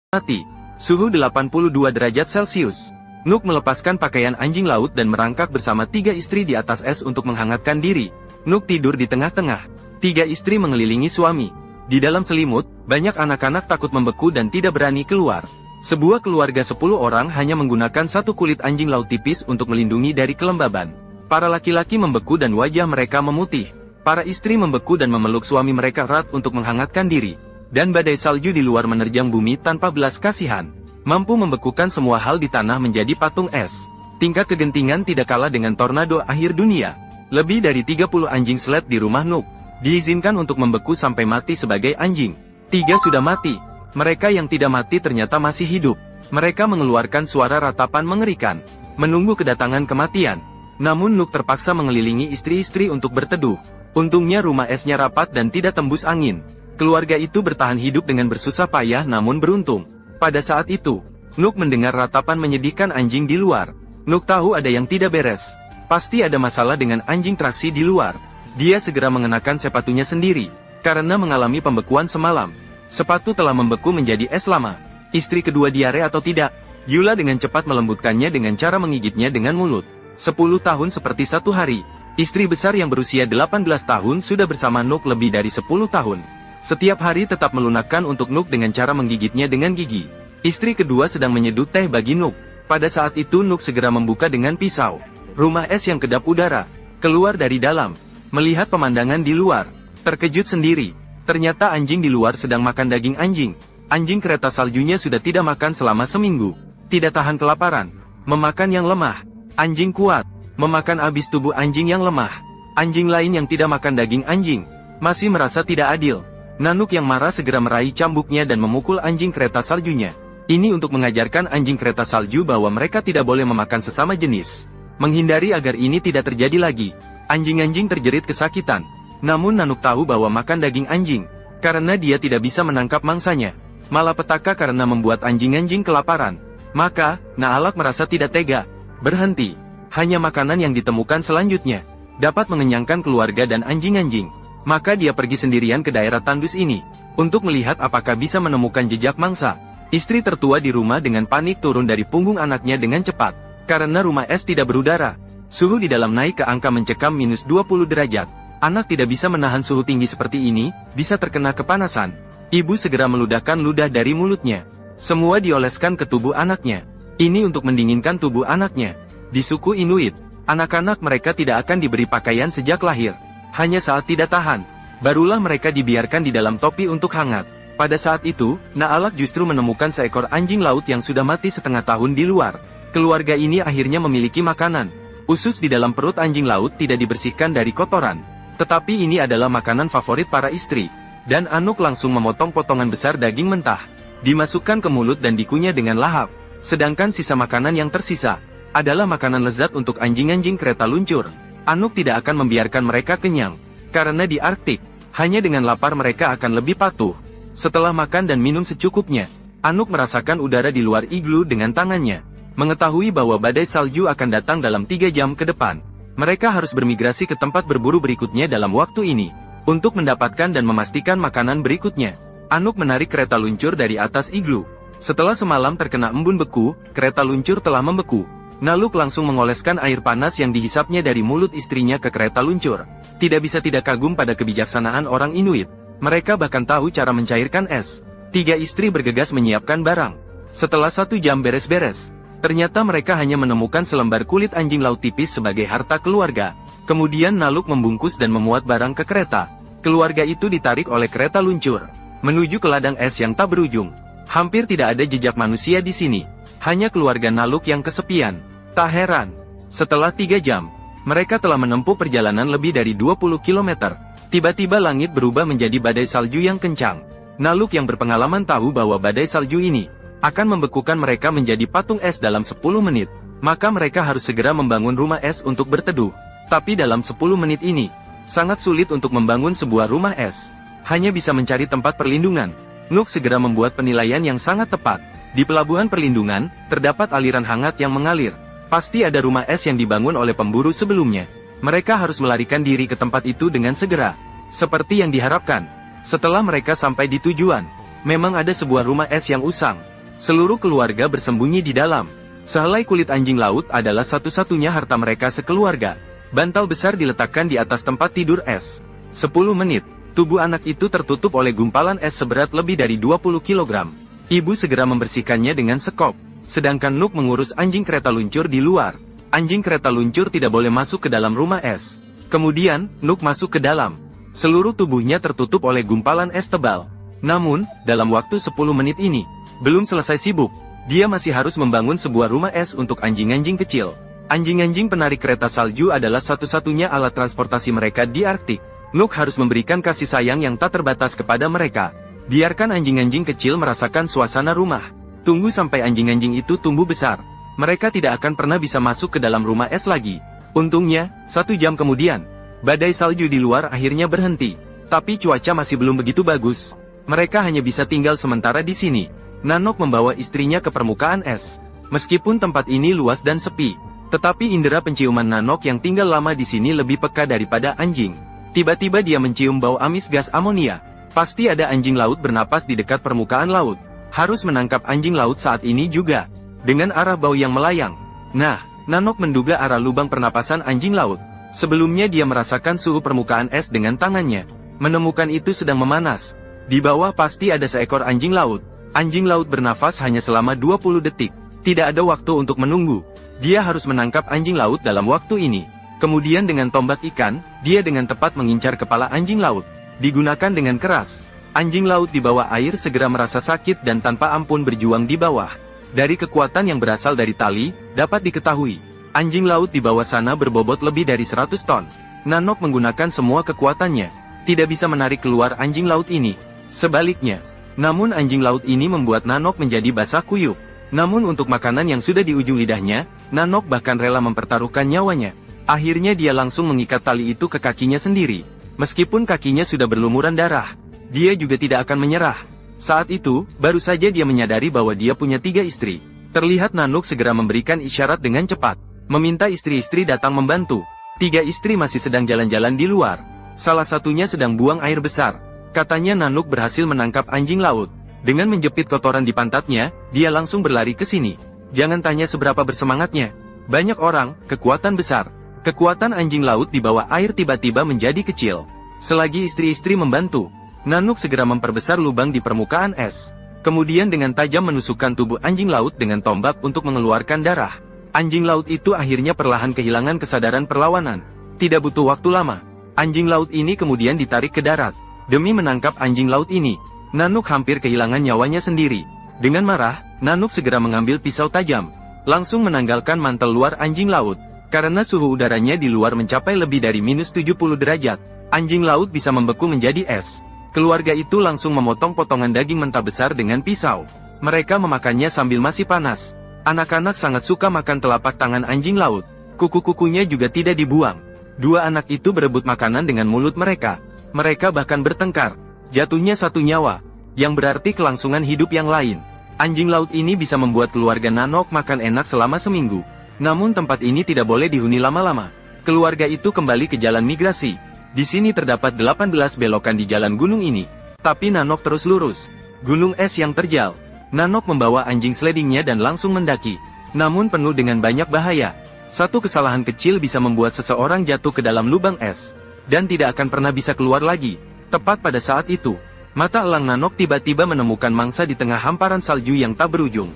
Mati. Suhu 82 derajat Celcius. Nook melepaskan pakaian anjing laut dan merangkak bersama 3 istri di atas es untuk menghangatkan diri. Nook tidur di tengah-tengah. 3 istri mengelilingi suami. Di dalam selimut, banyak anak-anak takut membeku dan tidak berani keluar. Sebuah keluarga 10 orang hanya menggunakan satu kulit anjing laut tipis untuk melindungi dari kelembaban. Para laki-laki membeku dan wajah mereka memutih. Para istri membeku dan memeluk suami mereka erat untuk menghangatkan diri. Dan badai salju di luar menerjang bumi tanpa belas kasihan. Mampu membekukan semua hal di tanah menjadi patung es. Tingkat kegentingan tidak kalah dengan tornado akhir dunia. Lebih dari 30 anjing sled di rumah Nook diizinkan untuk membeku sampai mati sebagai anjing. 3 sudah mati. Mereka yang tidak mati ternyata masih hidup. Mereka mengeluarkan suara ratapan mengerikan, menunggu kedatangan kematian. Namun Nook terpaksa mengelilingi istri-istri untuk berteduh. Untungnya rumah esnya rapat dan tidak tembus angin. Keluarga itu bertahan hidup dengan bersusah payah namun beruntung. Pada saat itu, Nook mendengar ratapan menyedihkan anjing di luar. Nook tahu ada yang tidak beres. Pasti ada masalah dengan anjing traksi di luar. Dia segera mengenakan sepatunya sendiri, karena mengalami pembekuan semalam. Sepatu telah membeku menjadi es lama. Istri kedua diare atau tidak? Yula dengan cepat melembutkannya dengan cara menggigitnya dengan mulut. 10 tahun seperti 1 hari. Istri besar yang berusia 18 tahun sudah bersama Nook lebih dari 10 tahun. Setiap hari tetap melunakkan untuk Nook dengan cara menggigitnya dengan gigi. Istri kedua sedang menyeduh teh bagi Nook. Pada saat itu Nook segera membuka dengan pisau. Rumah es yang kedap udara. Keluar dari dalam. Melihat pemandangan di luar. Terkejut sendiri. Ternyata anjing di luar sedang makan daging anjing. Anjing kereta saljunya sudah tidak makan selama seminggu. Tidak tahan kelaparan. Memakan yang lemah. Anjing kuat. Memakan habis tubuh anjing yang lemah. Anjing lain yang tidak makan daging anjing. Masih merasa tidak adil. Nook yang marah segera meraih cambuknya dan memukul anjing kereta saljunya. Ini untuk mengajarkan anjing kereta salju bahwa mereka tidak boleh memakan sesama jenis. Menghindari agar ini tidak terjadi lagi. Anjing-anjing terjerit kesakitan. Namun Nook tahu bahwa makan daging anjing, karena dia tidak bisa menangkap mangsanya. Malapetaka karena membuat anjing-anjing kelaparan. Maka, Naalak merasa tidak tega. Berhenti. Hanya makanan yang ditemukan selanjutnya dapat mengenyangkan keluarga dan anjing-anjing. Maka dia pergi sendirian ke daerah tandus ini, untuk melihat apakah bisa menemukan jejak mangsa. Istri tertua di rumah dengan panik turun dari punggung anaknya dengan cepat, karena rumah es tidak berudara. Suhu di dalam naik ke angka mencekam minus 20 derajat. Anak tidak bisa menahan suhu tinggi seperti ini, bisa terkena kepanasan. Ibu segera meludahkan ludah dari mulutnya. Semua dioleskan ke tubuh anaknya. Ini untuk mendinginkan tubuh anaknya. Di suku Inuit, anak-anak mereka tidak akan diberi pakaian sejak lahir. Hanya saat tidak tahan, barulah mereka dibiarkan di dalam topi untuk hangat. Pada saat itu, Naalak justru menemukan seekor anjing laut yang sudah mati setengah tahun di luar. Keluarga ini akhirnya memiliki makanan. Usus di dalam perut anjing laut tidak dibersihkan dari kotoran. Tetapi ini adalah makanan favorit para istri. Dan Nook langsung memotong potongan besar daging mentah. Dimasukkan ke mulut dan dikunyah dengan lahap. Sedangkan sisa makanan yang tersisa adalah makanan lezat untuk anjing-anjing kereta luncur. Nook tidak akan membiarkan mereka kenyang, karena di Arktik, hanya dengan lapar mereka akan lebih patuh. Setelah makan dan minum secukupnya, Nook merasakan udara di luar iglu dengan tangannya. Mengetahui bahwa badai salju akan datang dalam 3 jam ke depan, mereka harus bermigrasi ke tempat berburu berikutnya dalam waktu ini, untuk mendapatkan dan memastikan makanan berikutnya. Nook menarik kereta luncur dari atas iglu. Setelah semalam terkena embun beku, kereta luncur telah membeku. Nook langsung mengoleskan air panas yang dihisapnya dari mulut istrinya ke kereta luncur. Tidak bisa tidak kagum pada kebijaksanaan orang Inuit. Mereka bahkan tahu cara mencairkan es. 3 istri bergegas menyiapkan barang. Setelah 1 jam beres-beres, ternyata mereka hanya menemukan selembar kulit anjing laut tipis sebagai harta keluarga. Kemudian Nook membungkus dan memuat barang ke kereta. Keluarga itu ditarik oleh kereta luncur menuju ke ladang es yang tak berujung. Hampir tidak ada jejak manusia di sini. Hanya keluarga Nook yang kesepian. Tak heran, setelah 3 jam, mereka telah menempuh perjalanan lebih dari 20 km. Tiba-tiba langit berubah menjadi badai salju yang kencang. Nook yang berpengalaman tahu bahwa badai salju ini akan membekukan mereka menjadi patung es dalam 10 menit. Maka mereka harus segera membangun rumah es untuk berteduh. Tapi dalam 10 menit ini, sangat sulit untuk membangun sebuah rumah es. Hanya bisa mencari tempat perlindungan. Nook segera membuat penilaian yang sangat tepat. Di pelabuhan perlindungan, terdapat aliran hangat yang mengalir. Pasti ada rumah es yang dibangun oleh pemburu sebelumnya. Mereka harus melarikan diri ke tempat itu dengan segera. Seperti yang diharapkan. Setelah mereka sampai di tujuan, memang ada sebuah rumah es yang usang. Seluruh keluarga bersembunyi di dalam. Sehelai kulit anjing laut adalah satu-satunya harta mereka sekeluarga. Bantal besar diletakkan di atas tempat tidur es. 10 menit, tubuh anak itu tertutup oleh gumpalan es seberat lebih dari 20 kg. Ibu segera membersihkannya dengan sekop. Sedangkan Nook mengurus anjing kereta luncur di luar. Anjing kereta luncur tidak boleh masuk ke dalam rumah es. Kemudian, Nook masuk ke dalam. Seluruh tubuhnya tertutup oleh gumpalan es tebal. Namun, dalam waktu 10 menit ini, belum selesai sibuk, dia masih harus membangun sebuah rumah es untuk anjing-anjing kecil. Anjing-anjing penarik kereta salju adalah satu-satunya alat transportasi mereka di Arktik. Nook harus memberikan kasih sayang yang tak terbatas kepada mereka. Biarkan anjing-anjing kecil merasakan suasana rumah. Tunggu sampai anjing-anjing itu tumbuh besar. Mereka tidak akan pernah bisa masuk ke dalam rumah es lagi. Untungnya, 1 jam kemudian, badai salju di luar akhirnya berhenti. Tapi cuaca masih belum begitu bagus. Mereka hanya bisa tinggal sementara di sini. Nanook membawa istrinya ke permukaan es. Meskipun tempat ini luas dan sepi, tetapi indera penciuman Nanook yang tinggal lama di sini lebih peka daripada anjing. Tiba-tiba dia mencium bau amis gas amonia. Pasti ada anjing laut bernapas di dekat permukaan laut. Harus menangkap anjing laut saat ini juga. Dengan arah bau yang melayang. Nah, Nanook menduga arah lubang pernapasan anjing laut. Sebelumnya dia merasakan suhu permukaan es dengan tangannya. Menemukan itu sedang memanas. Di bawah pasti ada seekor anjing laut. Anjing laut bernafas hanya selama 20 detik. Tidak ada waktu untuk menunggu. Dia harus menangkap anjing laut dalam waktu ini. Kemudian dengan tombak ikan, dia dengan tepat mengincar kepala anjing laut. Digunakan dengan keras. Anjing laut di bawah air segera merasa sakit dan tanpa ampun berjuang di bawah. Dari kekuatan yang berasal dari tali, dapat diketahui, anjing laut di bawah sana berbobot lebih dari 100 ton. Nanook menggunakan semua kekuatannya, tidak bisa menarik keluar anjing laut ini. Sebaliknya, namun anjing laut ini membuat Nanook menjadi basah kuyup. Namun untuk makanan yang sudah di ujung lidahnya, Nanook bahkan rela mempertaruhkan nyawanya. Akhirnya dia langsung mengikat tali itu ke kakinya sendiri. Meskipun kakinya sudah berlumuran darah, dia juga tidak akan menyerah. Saat itu, baru saja dia menyadari bahwa dia punya 3 istri. Terlihat Nanook segera memberikan isyarat dengan cepat, meminta istri-istri datang membantu. 3 istri masih sedang jalan-jalan di luar. Salah satunya sedang buang air besar. Katanya Nanook berhasil menangkap anjing laut. Dengan menjepit kotoran di pantatnya, dia langsung berlari ke sini. Jangan tanya seberapa bersemangatnya. Banyak orang, kekuatan besar. Kekuatan anjing laut di bawah air tiba-tiba menjadi kecil. Selagi istri-istri membantu, Nanook segera memperbesar lubang di permukaan es. Kemudian dengan tajam menusukkan tubuh anjing laut dengan tombak untuk mengeluarkan darah. Anjing laut itu akhirnya perlahan kehilangan kesadaran perlawanan. Tidak butuh waktu lama. Anjing laut ini kemudian ditarik ke darat. Demi menangkap anjing laut ini, Nanook hampir kehilangan nyawanya sendiri. Dengan marah, Nanook segera mengambil pisau tajam. Langsung menanggalkan mantel luar anjing laut. Karena suhu udaranya di luar mencapai lebih dari minus 70 derajat, anjing laut bisa membeku menjadi es. Keluarga itu langsung memotong potongan daging mentah besar dengan pisau. Mereka memakannya sambil masih panas. Anak-anak sangat suka makan telapak tangan anjing laut. Kuku-kukunya juga tidak dibuang. 2 anak itu berebut makanan dengan mulut mereka. Mereka bahkan bertengkar. Jatuhnya 1 nyawa, yang berarti kelangsungan hidup yang lain. Anjing laut ini bisa membuat keluarga Nanook makan enak selama seminggu. Namun tempat ini tidak boleh dihuni lama-lama. Keluarga itu kembali ke jalan migrasi. Di sini terdapat 18 belokan di jalan gunung ini. Tapi Nanook terus lurus. Gunung es yang terjal. Nanook membawa anjing sledingnya dan langsung mendaki. Namun penuh dengan banyak bahaya. Satu kesalahan kecil bisa membuat seseorang jatuh ke dalam lubang es. Dan tidak akan pernah bisa keluar lagi. Tepat pada saat itu, mata elang Nanook tiba-tiba menemukan mangsa di tengah hamparan salju yang tak berujung.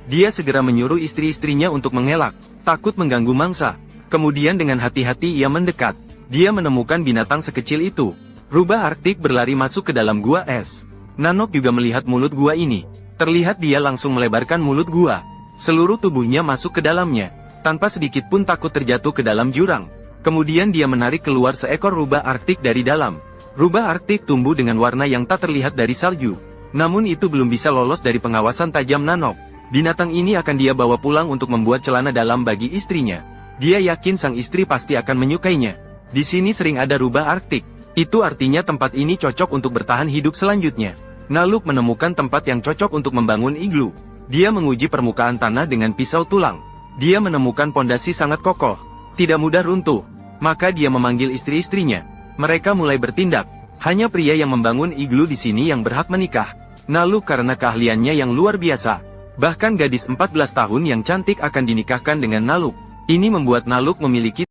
Dia segera menyuruh istri-istrinya untuk mengelak, takut mengganggu mangsa. Kemudian dengan hati-hati ia mendekat. Dia menemukan binatang sekecil itu. Rubah Arktik berlari masuk ke dalam gua es. Nanook juga melihat mulut gua ini. Terlihat dia langsung melebarkan mulut gua. Seluruh tubuhnya masuk ke dalamnya. Tanpa sedikit pun takut terjatuh ke dalam jurang. Kemudian dia menarik keluar seekor rubah Arktik dari dalam. Rubah Arktik tumbuh dengan warna yang tak terlihat dari salju. Namun itu belum bisa lolos dari pengawasan tajam Nanook. Binatang ini akan dia bawa pulang untuk membuat celana dalam bagi istrinya. Dia yakin sang istri pasti akan menyukainya. Di sini sering ada rubah Arktik. Itu artinya tempat ini cocok untuk bertahan hidup selanjutnya. Nanook menemukan tempat yang cocok untuk membangun iglu. Dia menguji permukaan tanah dengan pisau tulang. Dia menemukan pondasi sangat kokoh. Tidak mudah runtuh. Maka dia memanggil istri-istrinya. Mereka mulai bertindak. Hanya pria yang membangun iglu di sini yang berhak menikah. Naluk karena keahliannya yang luar biasa. Bahkan gadis 14 tahun yang cantik akan dinikahkan dengan Naluk. Ini membuat Naluk memiliki